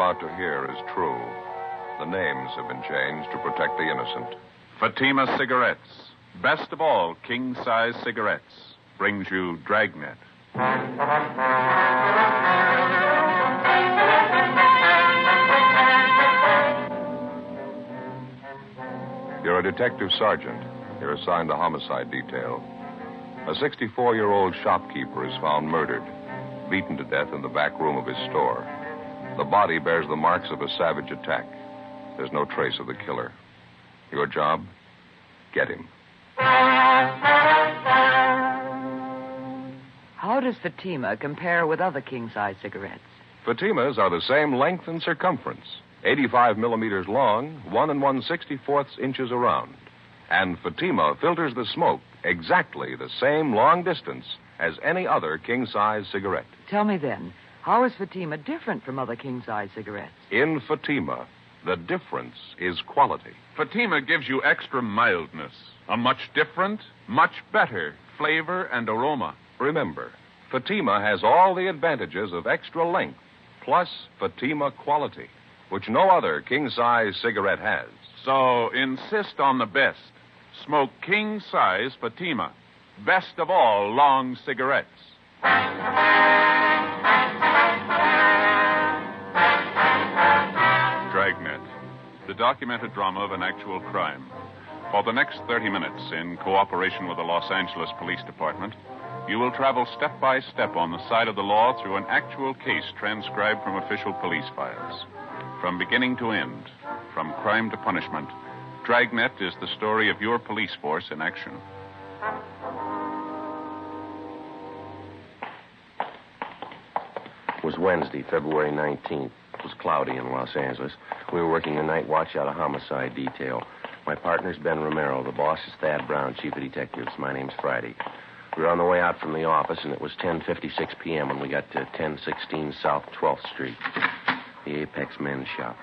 about to hear is true. The names have been changed to protect the innocent. Fatima Cigarettes, best of all king-size cigarettes, brings you Dragnet. You're a detective sergeant. You're assigned to homicide detail. A 64-year-old shopkeeper is found murdered, beaten to death in the back room of his store. The body bears the marks of a savage attack. There's no trace of the killer. Your job? Get him. How does Fatima compare with other king-size cigarettes? Fatimas are the same length and circumference, 85 millimeters long, 1 1/64 inches around. And Fatima filters the smoke exactly the same long distance as any other king-size cigarette. Tell me then, how is Fatima different from other king-size cigarettes? In Fatima, the difference is quality. Fatima gives you extra mildness, a much different, much better flavor and aroma. Remember, Fatima has all the advantages of extra length, plus Fatima quality, which no other king-size cigarette has. So insist on the best. Smoke king-size Fatima, best of all long cigarettes. Dragnet, the documented drama of an actual crime. For the next 30 minutes, in cooperation with the Los Angeles Police Department, you will travel step by step on the side of the law through an actual case transcribed from official police files. From beginning to end, from crime to punishment, Dragnet is the story of your police force in action. It was Wednesday, February 19th. It was cloudy in Los Angeles. We were working the night watch out of homicide detail. My partner's Ben Romero. The boss is Thad Brown, chief of detectives. My name's Friday. We were on the way out from the office, and it was 10:56 p.m. when we got to 1016 South 12th Street, the Apex Men's Shop.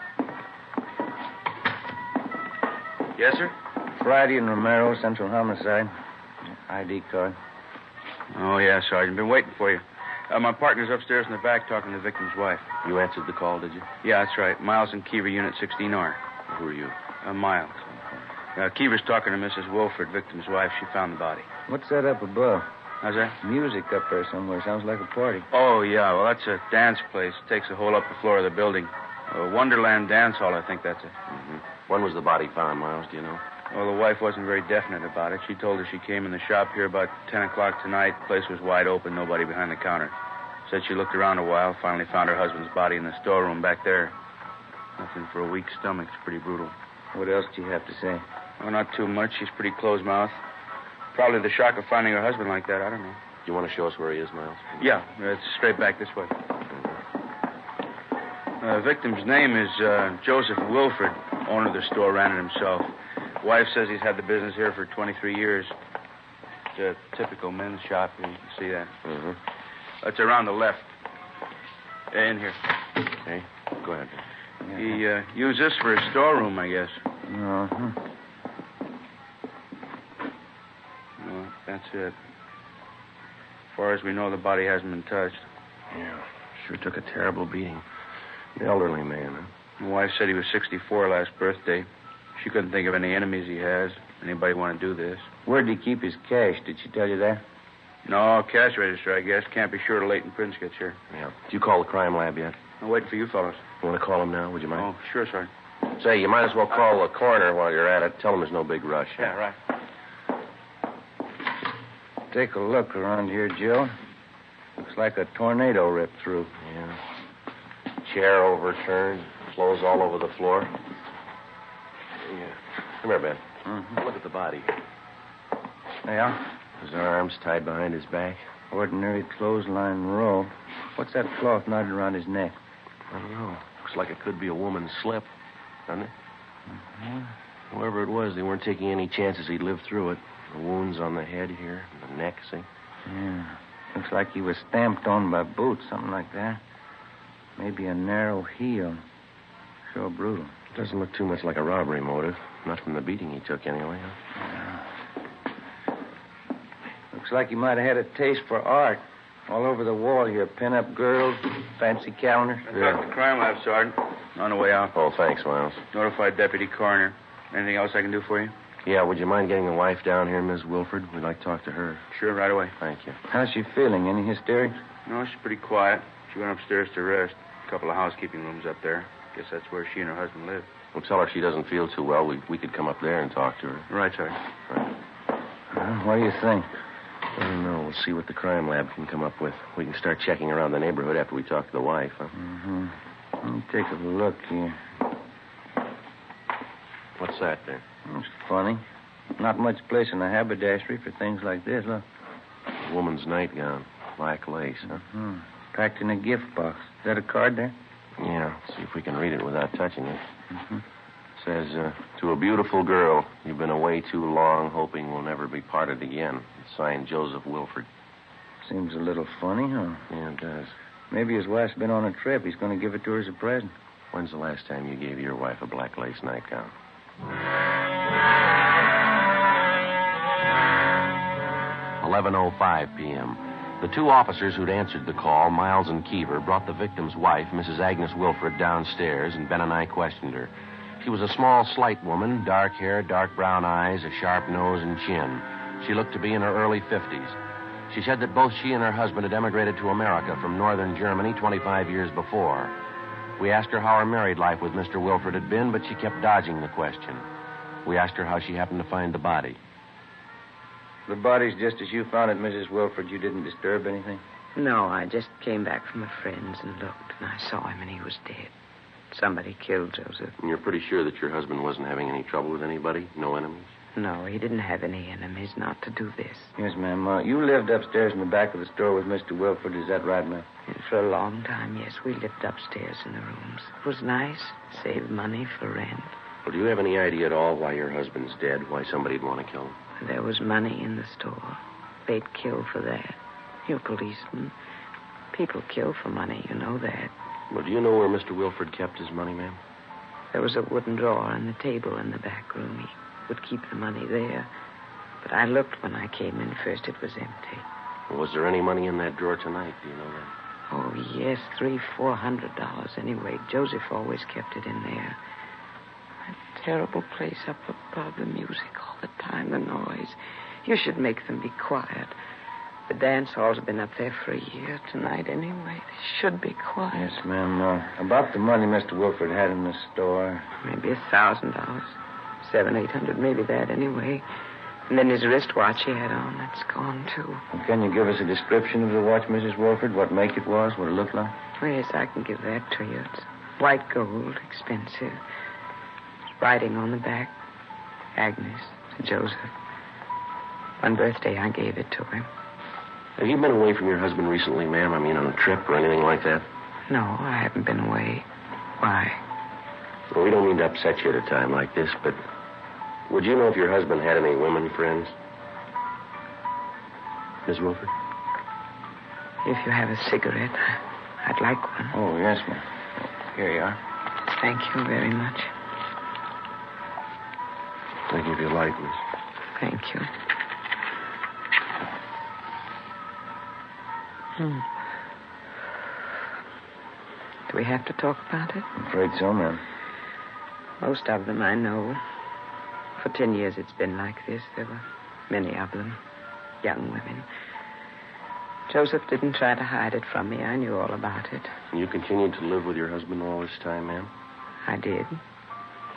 Yes, sir? Friday and Romero, Central Homicide. ID card. Oh, yeah, Sergeant. Been waiting for you. My partner's upstairs in the back talking to the victim's wife. You answered the call, did you? Yeah, that's right. Miles and Kiever, Unit 16R. Who are you? Miles. Kiever's talking to Mrs. Wilford, victim's wife. She found the body. What's that up above? How's that? Music up there somewhere. Sounds like a party. Oh, yeah. Well, that's a dance place. Takes a whole upper floor of the building. Wonderland Dance Hall, I think that's it. Mm-hmm. When was the body found, Miles? Do you know? Well, the wife wasn't very definite about it. She told us she came in the shop here about 10 o'clock tonight. The place was wide open, nobody behind the counter. Said she looked around a while, finally found her husband's body in the storeroom back there. Nothing for a weak stomach. It's pretty brutal. What else do you have to say? Well, not too much. She's pretty closed-mouthed. Probably the shock of finding her husband like that. I don't know. Do you want to show us where he is, Miles? Yeah, it's straight back this way. Victim's name is Joseph Wilford. Owner of the store, ran it himself. Wife says he's had the business here for 23 years. It's a typical men's shop. You can see that. Mm-hmm. It's around the left. In here. Okay. Go ahead. He used this for his storeroom, I guess. Uh-huh. Well, that's it. As far as we know, the body hasn't been touched. Yeah. Sure took a terrible beating. An elderly man, huh? My wife said he was 64 last birthday. She couldn't think of any enemies he has. Anybody want to do this? Where'd he keep his cash? Did she tell you that? No, cash register, I guess. Can't be sure till Leighton Prince gets here. Yeah. Did you call the crime lab yet? I'm waiting for you fellas. You want to call him now? Would you mind? Oh, sure, Sergeant. Say, you might as well call the coroner while you're at it. Tell him there's no big rush. Yeah, right. Take a look around here, Joe. Looks like a tornado ripped through. Yeah. Chair overturned. Clothes all over the floor. Yeah. Come here, Ben. Mm-hmm. Look at the body. Yeah? His arms tied behind his back. Ordinary clothesline roll. What's that cloth knotted around his neck? I don't know. Looks like it could be a woman's slip, doesn't it? Mm-hmm. Whoever it was, they weren't taking any chances he'd live through it. The wounds on the head here, and the neck, see? Yeah. Looks like he was stamped on by boots, something like that. Maybe a narrow heel. Sure brutal. Doesn't look too much like a robbery motive. Not from the beating he took, anyway. Huh? Yeah. Looks like he might have had a taste for art. All over the wall here, pin-up girls, fancy calendars. I talked to the crime lab, Sergeant. On the way out. Oh, thanks, Miles. Notified Deputy Coroner. Anything else I can do for you? Yeah, would you mind getting the wife down here, Miss Wilford? We'd like to talk to her. Sure, right away. Thank you. How's she feeling? Any hysterics? No, she's pretty quiet. She went upstairs to rest. A couple of housekeeping rooms up there. Guess that's where she and her husband live. We'll tell her she doesn't feel too well. We could come up there and talk to her. Right, Sergeant. Right. What do you think? I don't know. We'll see what the crime lab can come up with. We can start checking around the neighborhood after we talk to the wife, huh? Mm-hmm. Let me take a look here. What's that there? It's funny. Not much place in the haberdashery for things like this, look. A woman's nightgown. Black lace, huh? Mm-hmm. Packed in a gift box. Is that a card there? Yeah. See if we can read it without touching it. Mm-hmm. Says, to a beautiful girl, you've been away too long, hoping we'll never be parted again. It's signed Joseph Wilford. Seems a little funny, huh? Yeah, it does. Maybe his wife's been on a trip. He's going to give it to her as a present. When's the last time you gave your wife a black lace nightgown? 11:05 p.m. The two officers who'd answered the call, Miles and Keever, brought the victim's wife, Mrs. Agnes Wilford, downstairs, and Ben and I questioned her. She was a small, slight woman, dark hair, dark brown eyes, a sharp nose and chin. She looked to be in her early 50s. She said that both she and her husband had emigrated to America from northern Germany 25 years before. We asked her how her married life with Mr. Wilford had been, but she kept dodging the question. We asked her how she happened to find the body. The body's just as you found it, Mrs. Wilford. You didn't disturb anything? No, I just came back from a friend's and looked, and I saw him, and he was dead. Somebody killed Joseph. And you're pretty sure that your husband wasn't having any trouble with anybody? No enemies? No, he didn't have any enemies not to do this. Yes, ma'am. You lived upstairs in the back of the store with Mr. Wilford. Is that right, ma'am? And for a long time, yes, we lived upstairs in the rooms. It was nice. Saved money for rent. Well, do you have any idea at all why your husband's dead? Why somebody'd want to kill him? There was money in the store. They'd kill for that. You're policemen. People kill for money, you know that. Well, do you know where Mr. Wilford kept his money, ma'am? There was a wooden drawer on the table in the back room. He would keep the money there. But I looked when I came in first. It was empty. Well, was there any money in that drawer tonight? Do you know that? Oh, yes, $300-400 anyway. Joseph always kept it in there. That terrible place up above, the music all the time, the noise. You should make them be quiet. The dance halls have been up there for a year tonight anyway. They should be quiet. Yes, ma'am. About the money Mr. Wilford had in the store. Maybe $1,000. $700-800, maybe that anyway. And then his wristwatch he had on, that's gone, too. Well, can you give us a description of the watch, Mrs. Wilford? What make it was, what it looked like? Oh, yes, I can give that to you. It's white gold, expensive. Writing on the back, Agnes to Joseph. One birthday, I gave it to him. Have you been away from your husband recently, ma'am? I mean, on a trip or anything like that? No, I haven't been away. Why? Well, we don't mean to upset you at a time like this, but would you know if your husband had any women friends? Miss Wilford? If you have a cigarette, I'd like one. Oh, yes, ma'am. Here you are. Thank you very much. I'll give you a light, miss. Thank you. Do we have to talk about it? I'm afraid so, ma'am. Most of them I know. For 10 years it's been like this. There were many of them. Young women. Joseph didn't try to hide it from me. I knew all about it. And you continued to live with your husband all this time, ma'am? I did.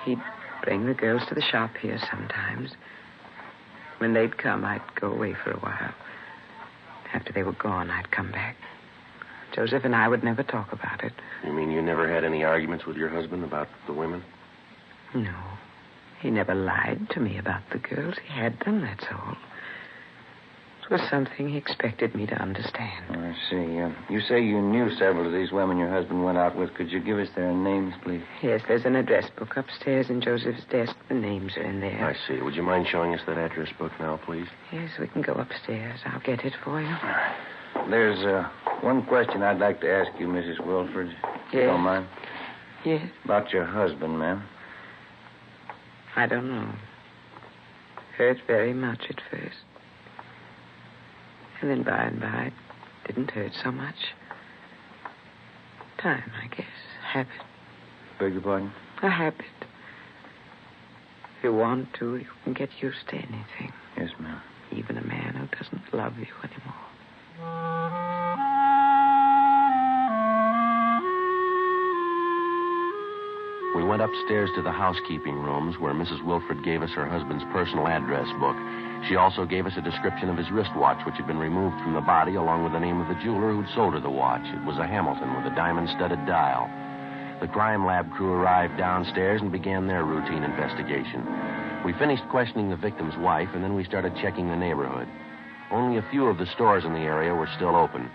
He'd bring the girls to the shop here sometimes. When they'd come, I'd go away for a while. After they were gone, I'd come back. Joseph and I would never talk about it. You mean you never had any arguments with your husband about the women? No. He never lied to me about the girls. He had them, that's all. It was something he expected me to understand. Oh, I see. You say you knew several of these women your husband went out with. Could you give us their names, please? Yes, there's an address book upstairs in Joseph's desk. The names are in there. I see. Would you mind showing us that address book now, please? Yes, we can go upstairs. I'll get it for you. All right. There's one question I'd like to ask you, Mrs. Wilford. If you Yes. don't mind. Yes? About your husband, ma'am. I don't know. Hurt very much at first. And then by and by, it didn't hurt so much. Time, I guess. Habit. Beg your pardon? A habit. If you want to, you can get used to anything. Yes, ma'am. Even a man who doesn't love you anymore. We went upstairs to the housekeeping rooms where Mrs. Wilford gave us her husband's personal address book. She also gave us a description of his wristwatch, which had been removed from the body, along with the name of the jeweler who'd sold her the watch. It was a Hamilton with a diamond-studded dial. The crime lab crew arrived downstairs and began their routine investigation. We finished questioning the victim's wife, and then we started checking the neighborhood. Only a few of the stores in the area were still open.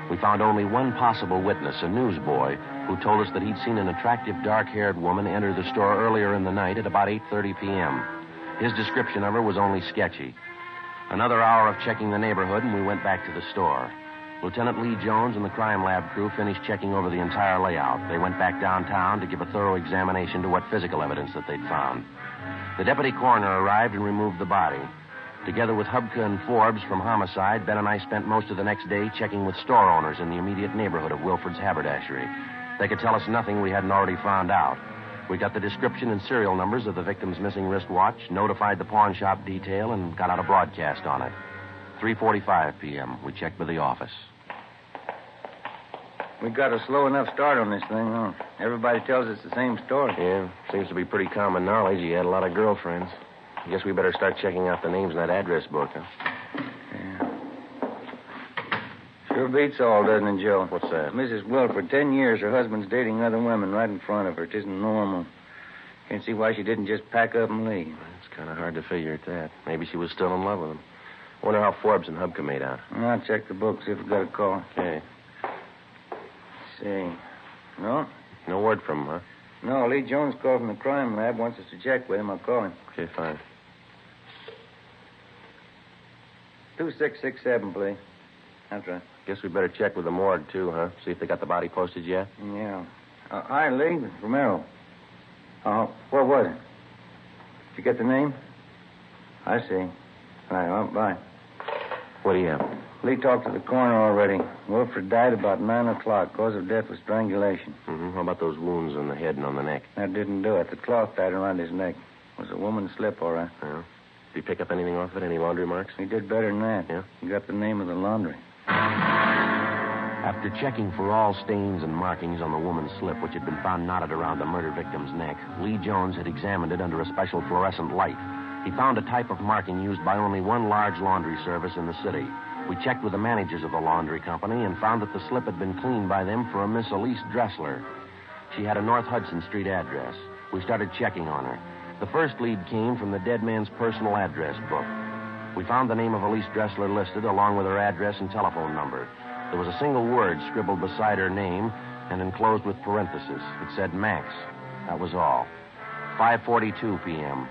We found only one possible witness, a newsboy, who told us that he'd seen an attractive dark-haired woman enter the store earlier in the night at about 8:30 p.m. His description of her was only sketchy. Another hour of checking the neighborhood, and we went back to the store. Lieutenant Lee Jones and the crime lab crew finished checking over the entire layout. They went back downtown to give a thorough examination to what physical evidence that they'd found. The deputy coroner arrived and removed the body. Together with Hubka and Forbes from homicide, Ben and I spent most of the next day checking with store owners in the immediate neighborhood of Wilford's haberdashery. They could tell us nothing we hadn't already found out. We got the description and serial numbers of the victim's missing wristwatch, notified the pawn shop detail, and got out a broadcast on it. 3:45 p.m. We checked with the office. We got a slow enough start on this thing, huh? Everybody tells us the same story. Yeah, seems to be pretty common knowledge. He had a lot of girlfriends. I guess we better start checking out the names in that address book, huh? Yeah. Sure beats all, doesn't it, Joe? What's that? Mrs. Wilford, 10 years, her husband's dating other women right in front of her. It isn't normal. Can't see why she didn't just pack up and leave. It's kind of hard to figure at that. Maybe she was still in love with him. I wonder how Forbes and Hubka made out. I'll check the book, see if we got a call. Okay. See. No? No word from him, huh? No, Lee Jones called from the crime lab. Wants us to check with him. I'll call him. Okay, fine. 2667, please. That's right. Guess we better check with the morgue, too, huh? See if they got the body posted yet? Yeah. Hi, Lee. Romero. What was it? Did you get the name? I see. All right, well, bye. What do you have? Lee talked to the coroner already. Wilford died about 9 o'clock. Cause of death was strangulation. Mm-hmm. How about those wounds on the head and on the neck? That didn't do it. The cloth tied around his neck. It was a woman's slip, all right. Yeah. Did he pick up anything off it? Any laundry marks? He did better than that. Yeah? He got the name of the laundry. After checking for all stains and markings on the woman's slip, which had been found knotted around the murder victim's neck, Lee Jones had examined it under a special fluorescent light. He found a type of marking used by only one large laundry service in the city. We checked with the managers of the laundry company and found that the slip had been cleaned by them for a Miss Elise Dressler. She had a North Hudson Street address. We started checking on her. The first lead came from the dead man's personal address book. We found the name of Elise Dressler listed, along with her address and telephone number. There was a single word scribbled beside her name and enclosed with parentheses. It said Max. That was all. 5:42 p.m.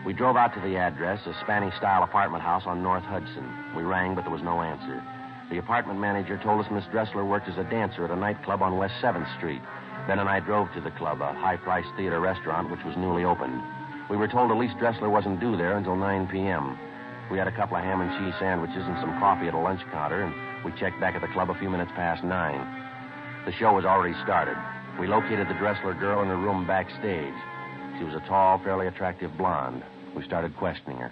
We drove out to the address, a Spanish-style apartment house on North Hudson. We rang, but there was no answer. The apartment manager told us Miss Dressler worked as a dancer at a nightclub on West 7th Street. Ben and I drove to the club, a high-priced theater restaurant which was newly opened. We were told Elise Dressler wasn't due there until 9 p.m. We had a couple of ham and cheese sandwiches and some coffee at a lunch counter, and we checked back at the club a few minutes past 9. The show was already started. We located the Dressler girl in her room backstage. She was a tall, fairly attractive blonde. We started questioning her.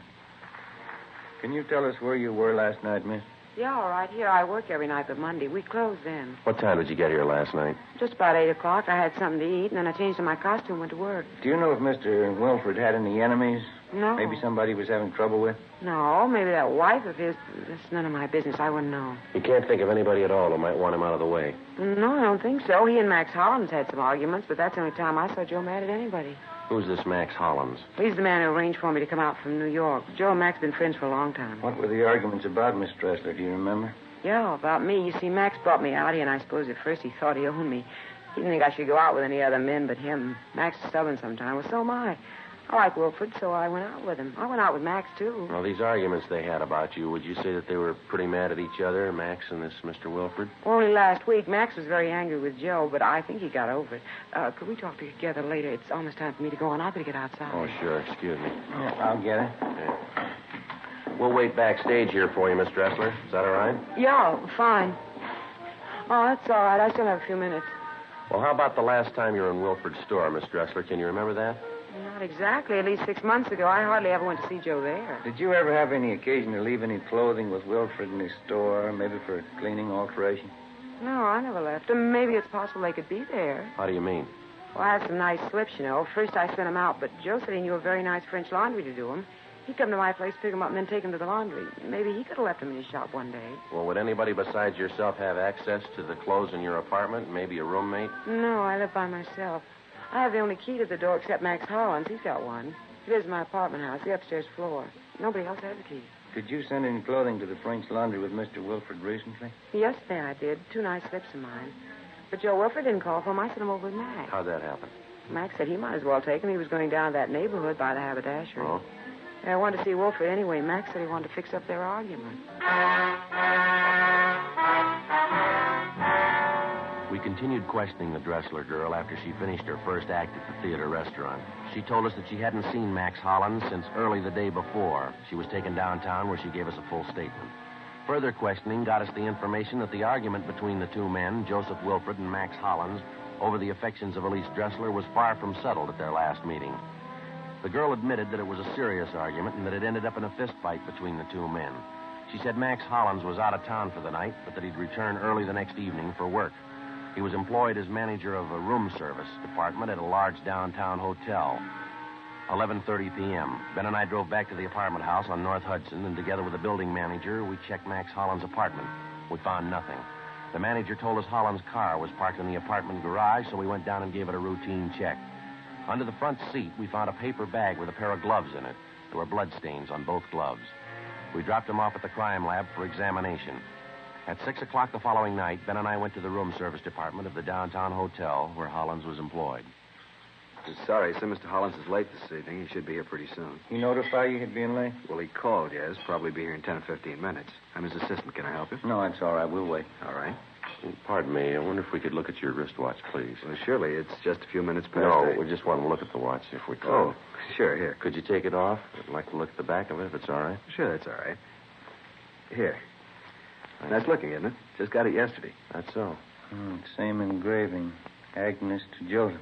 Can you tell us where you were last night, miss? Yeah, all right. Here, I work every night but Monday. We close then. What time did you get here last night? Just about 8 o'clock. I had something to eat, and then I changed to my costume and went to work. Do you know if Mr. Wilford had any enemies? No. Maybe somebody he was having trouble with? No, maybe that wife of his. That's none of my business. I wouldn't know. You can't think of anybody at all who might want him out of the way. No, I don't think so. He and Max Hollins had some arguments, but that's the only time I saw Joe mad at anybody. Who's this Max Hollins? He's the man who arranged for me to come out from New York. Joe and Max have been friends for a long time. What were the arguments about, Miss Dressler? Do you remember? Yeah, about me. You see, Max brought me out here, and I suppose at first he thought he owned me. He didn't think I should go out with any other men but him. Max is stubborn sometimes. Well, so am I. I like Wilford, so I went out with him. I went out with Max, too. Well, these arguments they had about you, would you say that they were pretty mad at each other, Max and this Mr. Wilford? Only last week, Max was very angry with Joe, but I think he got over it. Could we talk together later? It's almost time for me to go on. I better get outside. Oh, sure. Excuse me. Yeah, I'll get it. Yeah. We'll wait backstage here for you, Miss Dressler. Is that all right? Yeah, fine. Oh, that's all right. I still have a few minutes. Well, how about the last time you were in Wilford's store, Miss Dressler? Can you remember that? Not exactly. At least 6 months ago. I hardly ever went to see Joe there. Did you ever have any occasion to leave any clothing with Wilford in his store, maybe for cleaning alteration? No, I never left them. Maybe it's possible they could be there. How do you mean? Well, I had some nice slips, you know. First I sent them out, but Joe said he knew a very nice French laundry to do them. He'd come to my place, pick them up, and then take them to the laundry. Maybe he could have left them in his shop one day. Well, would anybody besides yourself have access to the clothes in your apartment? Maybe a roommate? No, I live by myself. I have the only key to the door except Max Hollins. He's got one. He lives in my apartment house, the upstairs floor. Nobody else has a key. Did you send any clothing to the French laundry with Mr. Wilford recently? Yesterday I did. 2 nice slips of mine. But Joe Wilford didn't call for them. I sent them over with Max. How'd that happen? Max said he might as well take them. He was going down to that neighborhood by the haberdashery. Oh? I wanted to see Wilford anyway. Max said he wanted to fix up their argument. We continued questioning the Dressler girl after she finished her first act at the theater restaurant. She told us that she hadn't seen Max Hollins since early the day before. She was taken downtown where she gave us a full statement. Further questioning got us the information that the argument between the two men, Joseph Wilford and Max Hollins, over the affections of Elise Dressler was far from settled at their last meeting. The girl admitted that it was a serious argument and that it ended up in a fist fight between the two men. She said Max Hollins was out of town for the night, but that he'd return early the next evening for work. He was employed as manager of a room service department at a large downtown hotel. 11:30 p.m. Ben and I drove back to the apartment house on North Hudson, and together with the building manager, we checked Max Hollins' apartment. We found nothing. The manager told us Hollins' car was parked in the apartment garage, so we went down and gave it a routine check. Under the front seat, we found a paper bag with a pair of gloves in it. There were bloodstains on both gloves. We dropped them off at the crime lab for examination. At 6 o'clock the following night, Ben and I went to the room service department of the downtown hotel where Hollins was employed. Sorry, sir. Mr. Hollins is late this evening. He should be here pretty soon. He notify you he'd be in late? Well, he called, yes. Probably be here in 10 or 15 minutes. I'm his assistant. Can I help you? No, it's all right. We'll wait. All right. Pardon me. I wonder if we could look at your wristwatch, please. Well, surely. It's just a few minutes past No, 8. we just want to look at the watch if we could. Oh, sure. Here. Could you take it off? I'd like to look at the back of it if it's all right. Sure, that's all right. Here. Nice looking, isn't it? Just got it yesterday. That's so. Same engraving. Agnes to Joseph.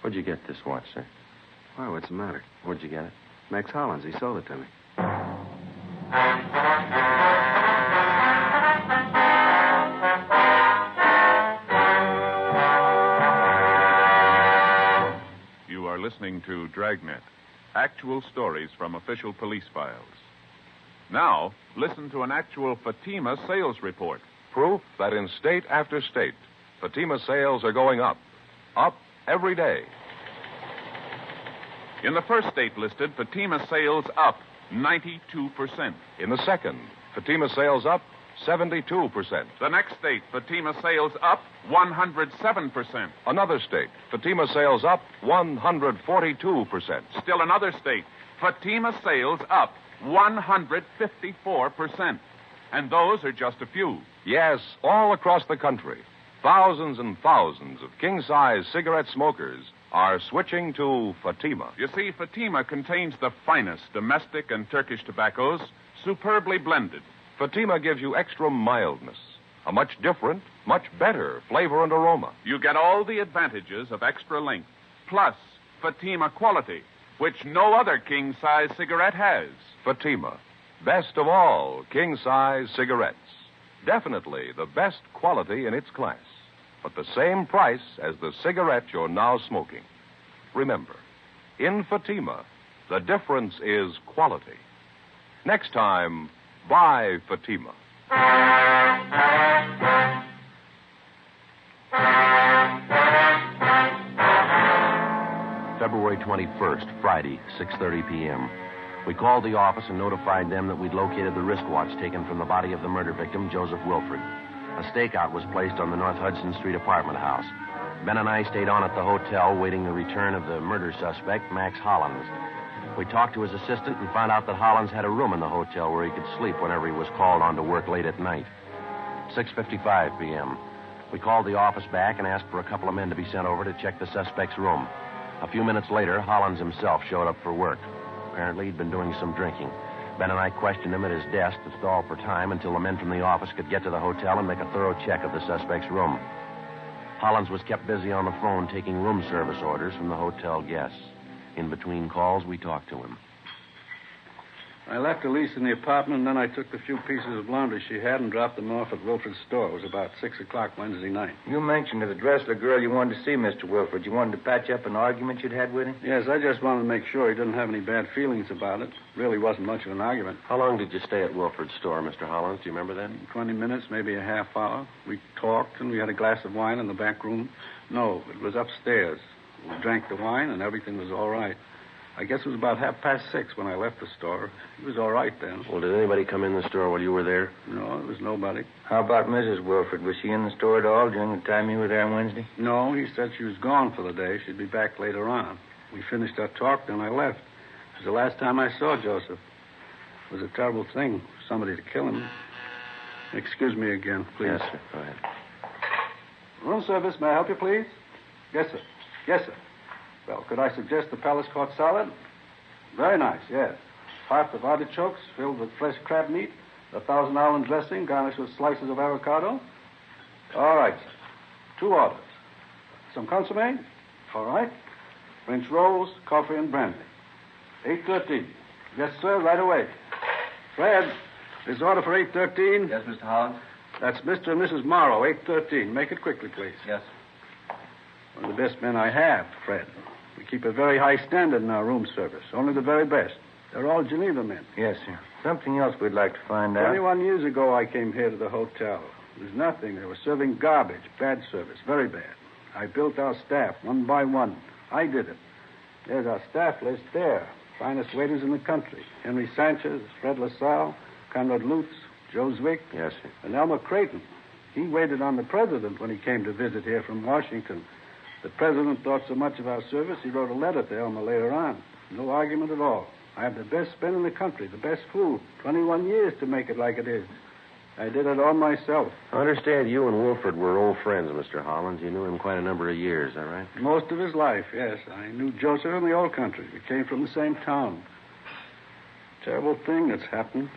Where'd you get this watch, sir? Why, what's the matter? Where'd you get it? Max Hollins. He sold it to me. You are listening to Dragnet, actual stories from official police files. Now, listen to an actual Fatima sales report. Proof that in state after state, Fatima sales are going up. Up every day. In the first state listed, Fatima sales up 92%. In the second, Fatima sales up 72%. The next state, Fatima sales up 107%. Another state, Fatima sales up 142%. Still another state, Fatima sales up 154%. And those are just a few. Yes, all across the country, thousands and thousands of king-size cigarette smokers are switching to Fatima. You see, Fatima contains the finest domestic and Turkish tobaccos, superbly blended. Fatima gives you extra mildness, a much different, much better flavor and aroma. You get all the advantages of extra length, plus Fatima quality, which no other king-size cigarette has. Fatima, best of all king-size cigarettes. Definitely the best quality in its class, but the same price as the cigarette you're now smoking. Remember, in Fatima, the difference is quality. Next time, buy Fatima. February 21st, Friday, 6:30 p.m. We called the office and notified them that we'd located the wristwatch taken from the body of the murder victim, Joseph Wilford. A stakeout was placed on the North Hudson Street apartment house. Ben and I stayed on at the hotel, waiting the return of the murder suspect, Max Hollins. We talked to his assistant and found out that Hollins had a room in the hotel where he could sleep whenever he was called on to work late at night. 6:55 p.m. We called the office back and asked for a couple of men to be sent over to check the suspect's room. A few minutes later, Hollins himself showed up for work. Apparently, he'd been doing some drinking. Ben and I questioned him at his desk to stall for time until the men from the office could get to the hotel and make a thorough check of the suspect's room. Hollins was kept busy on the phone taking room service orders from the hotel guests. In between calls, we talked to him. I left Elise in the apartment, and then I took the few pieces of laundry she had and dropped them off at Wilfred's store. It was about 6 o'clock Wednesday night. You mentioned to the Dressler girl you wanted to see Mr. Wilfred. You wanted to patch up an argument you'd had with him? Yes, I just wanted to make sure he didn't have any bad feelings about it. Really wasn't much of an argument. How long did you stay at Wilfred's store, Mr. Hollins? Do you remember that? 20 minutes, maybe a half hour. We talked, and we had a glass of wine in the back room. No, it was upstairs. We drank the wine, and everything was all right. I guess it was about 6:30 when I left the store. He was all right then. Well, did anybody come in the store while you were there? No, there was nobody. How about Mrs. Wilfred? Was she in the store at all during the time you were there on Wednesday? No, he said she was gone for the day. She'd be back later on. We finished our talk, then I left. It was the last time I saw Joseph. It was a terrible thing for somebody to kill him. Excuse me again, please. Yes, sir. Go ahead. Room service, may I help you, please? Yes, sir. Yes, sir. Well, could I suggest the Palace Court salad? Very nice, yes. Heart of artichokes filled with fresh crab meat, a Thousand Island dressing garnished with slices of avocado. All right, sir. 2 orders. Some consomme? All right. French rolls, coffee, and brandy. 8:13. Yes, sir, right away. Fred, this order for 8:13. Yes, Mr. Hollins? That's Mr. and Mrs. Morrow, 8:13. Make it quickly, please. Yes. One of the best men I have, Fred. We keep a very high standard in our room service. Only the very best. They're all Geneva men. Yes, sir. Something else we'd like to find out. 21 years ago, I came here to the hotel. There was nothing. They were serving garbage. Bad service. Very bad. I built our staff one by one. I did it. There's our staff list there. Finest waiters in the country. Henry Sanchez, Fred LaSalle, Conrad Lutz, Joe Zwick, Yes, sir. and Elmer Creighton. He waited on the president when he came to visit here from Washington. The president thought so much of our service, he wrote a letter to Elmer later on. No argument at all. I have the best men in the country, the best food. 21 years to make it like it is. I did it all myself. I understand you and Wilfred were old friends, Mr. Hollins. You knew him quite a number of years, is that right? Most of his life, yes. I knew Joseph in the old country. We came from the same town. Terrible thing that's happened.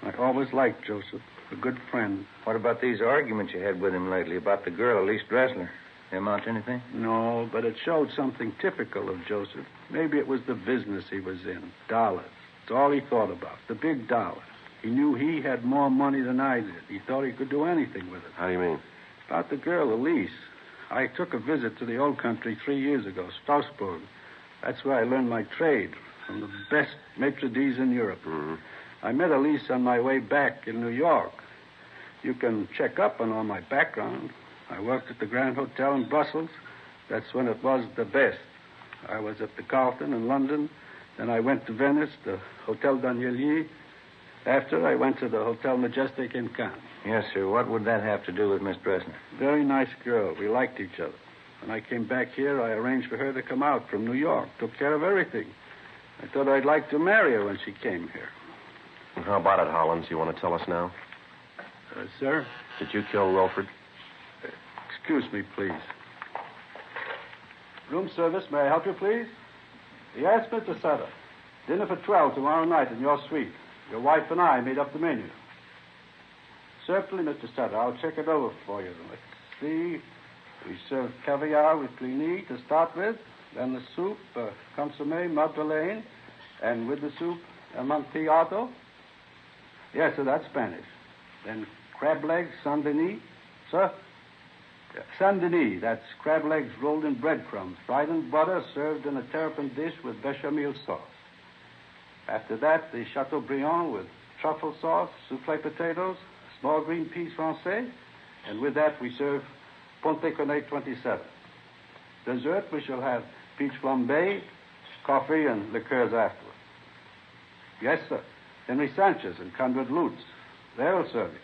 I always liked Joseph, a good friend. What about these arguments you had with him lately about the girl, Elise Dressler? They amount to anything? No, but it showed something typical of Joseph. Maybe it was the business he was in. Dollars. It's all he thought about. The big dollar. He knew he had more money than I did. He thought he could do anything with it. How do you mean? About the girl, Elise. I took a visit to the old country 3 years ago, Strasbourg. That's where I learned my trade, from the best maitre d's in Europe. Mm-hmm. I met Elise on my way back in New York. You can check up on all my background. I worked at the Grand Hotel in Brussels. That's when it was the best. I was at the Carlton in London. Then I went to Venice, the Hotel Danielier. After, I went to the Hotel Majestic in Cannes. Yes, sir. What would that have to do with Miss Dressler? Very nice girl. We liked each other. When I came back here, I arranged for her to come out from New York. Took care of everything. I thought I'd like to marry her when she came here. And how about it, Hollins? You want to tell us now? Sir? Did you kill Wilfred? Excuse me, please. Room service, may I help you, please? Yes, Mr. Sutter. Dinner for 12 tomorrow night in your suite. Your wife and I made up the menu. Certainly, Mr. Sutter. I'll check it over for you. Let's see. We serve caviar with cligny to start with. Then the soup, consommé, madeleine. And with the soup, amontillado. Yes, sir, that's Spanish. Then crab legs, Saint-Denis. Sir? Saint-Denis, that's crab legs rolled in breadcrumbs, fried in butter, served in a terrapin dish with bechamel sauce. After that, the Chateaubriand with truffle sauce, soufflé potatoes, small green peas français, and with that we serve Pontet 27. Dessert, we shall have peach flambé, coffee, and liqueurs afterward. Yes, sir. Henry Sanchez and Conrad Lutz. They'll serve you.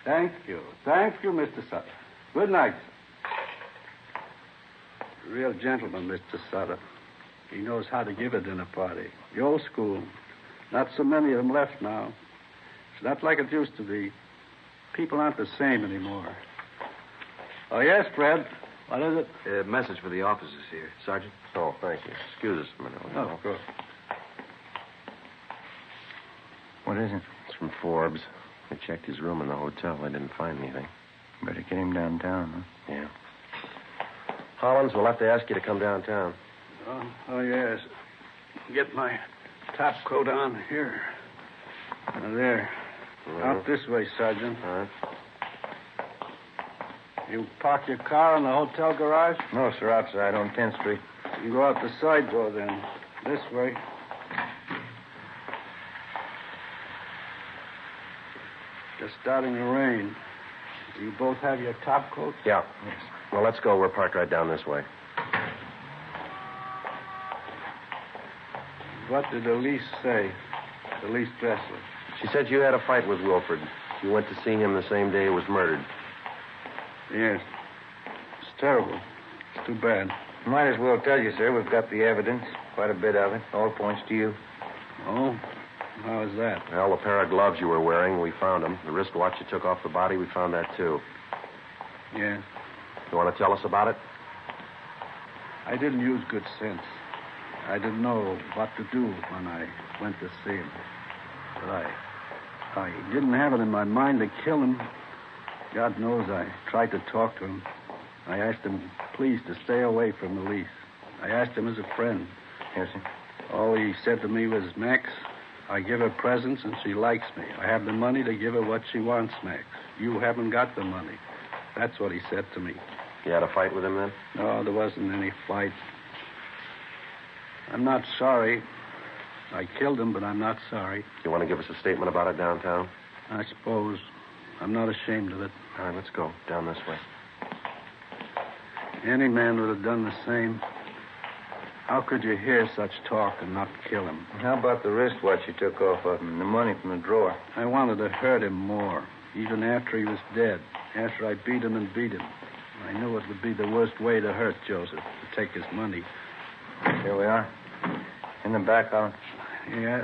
Thank you. Thank you, Mr. Sutter. Good night, sir. Real gentleman, Mr. Sutter. He knows how to give a dinner party. The old school. Not so many of them left now. It's not like it used to be. People aren't the same anymore. Oh, yes, Fred. What is it? A message for the officers here. Sergeant? Oh, thank you. Excuse us a minute. Oh, of course. What is it? It's from Forbes. They checked his room in the hotel. They didn't find anything. Better get him downtown, huh? Yeah. Hollins, we'll have to ask you to come downtown. Oh, yes. Get my top coat on here. There. Out this way, Sergeant. All right. You park your car in the hotel garage? No, sir, outside on 10th Street. You can go out the side door then. This way. Just starting to rain. You both have your top coats? Yeah. Yes. Well, let's go. We're parked right down this way. What did Elise say? Elise Dressler. She said you had a fight with Wilford. You went to see him the same day he was murdered. Yes. It's terrible. It's too bad. Might as well tell you, sir. We've got the evidence. Quite a bit of it. All points to you. Oh? How is that? Well, the pair of gloves you were wearing, we found them. The wristwatch you took off the body, we found that, too. Yes. You want to tell us about it? I didn't use good sense. I didn't know what to do when I went to see him. But I didn't have it in my mind to kill him. God knows I tried to talk to him. I asked him, please, to stay away from Elise. I asked him as a friend. Yes, sir. All he said to me was, Max, I give her presents and she likes me. I have the money to give her what she wants, Max. You haven't got the money. That's what he said to me. You had a fight with him then? No, there wasn't any fight. I'm not sorry. I killed him, but I'm not sorry. You want to give us a statement about it downtown? I suppose. I'm not ashamed of it. All right, let's go. Down this way. Any man would have done the same. How could you hear such talk and not kill him? How about the wristwatch you took off of him and the money from the drawer? I wanted to hurt him more, even after he was dead, after I beat him and beat him. I knew it would be the worst way to hurt Joseph, to take his money. Here we are. In the back, Alan. Yeah.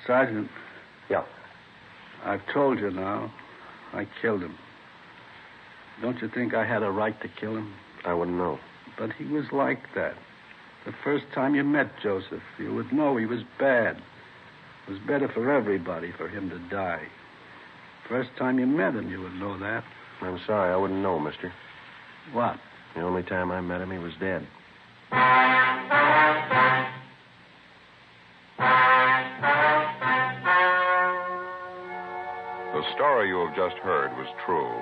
Sergeant. Yeah. I've told you now. I killed him. Don't you think I had a right to kill him? I wouldn't know. But he was like that. The first time you met Joseph, you would know he was bad. It was better for everybody for him to die. First time you met him, you would know that. I'm sorry, I wouldn't know, mister. What? The only time I met him, he was dead. The story you have just heard was true.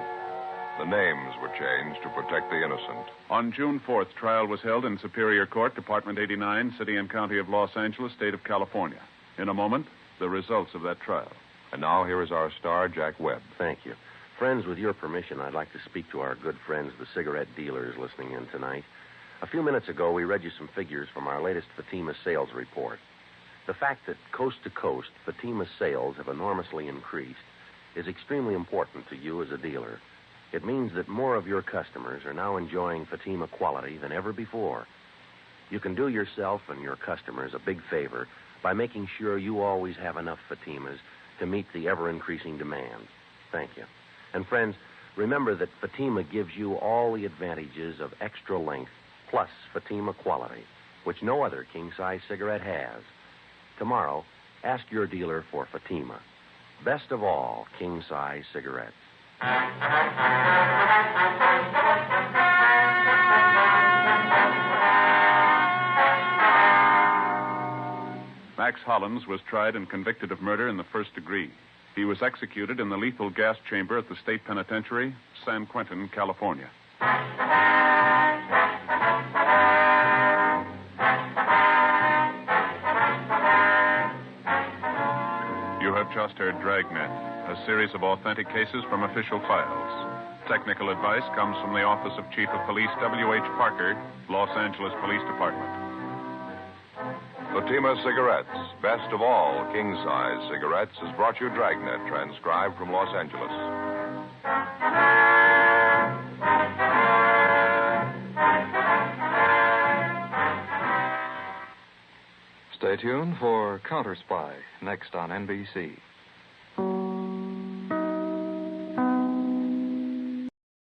The names were changed to protect the innocent. On June 4th, trial was held in Superior Court, Department 89, City and County of Los Angeles, State of California. In a moment, the results of that trial. And now here is our star, Jack Webb. Thank you. Friends, with your permission, I'd like to speak to our good friends, the cigarette dealers, listening in tonight. A few minutes ago, we read you some figures from our latest Fatima sales report. The fact that coast to coast, Fatima sales have enormously increased is extremely important to you as a dealer. It means that more of your customers are now enjoying Fatima quality than ever before. You can do yourself and your customers a big favor by making sure you always have enough Fatimas to meet the ever-increasing demand. Thank you. And friends, remember that Fatima gives you all the advantages of extra length plus Fatima quality, which no other king-size cigarette has. Tomorrow, ask your dealer for Fatima. Best of all, king-size cigarettes. Max Hollins was tried and convicted of murder in the first degree. He was executed in the lethal gas chamber at the state penitentiary, San Quentin, California. You have just heard Dragnet, a series of authentic cases from official files. Technical advice comes from the Office of Chief of Police W.H. Parker, Los Angeles Police Department. Fatima Cigarettes, best of all king-size cigarettes, has brought you Dragnet, transcribed from Los Angeles. Stay tuned for Counter Spy, next on NBC.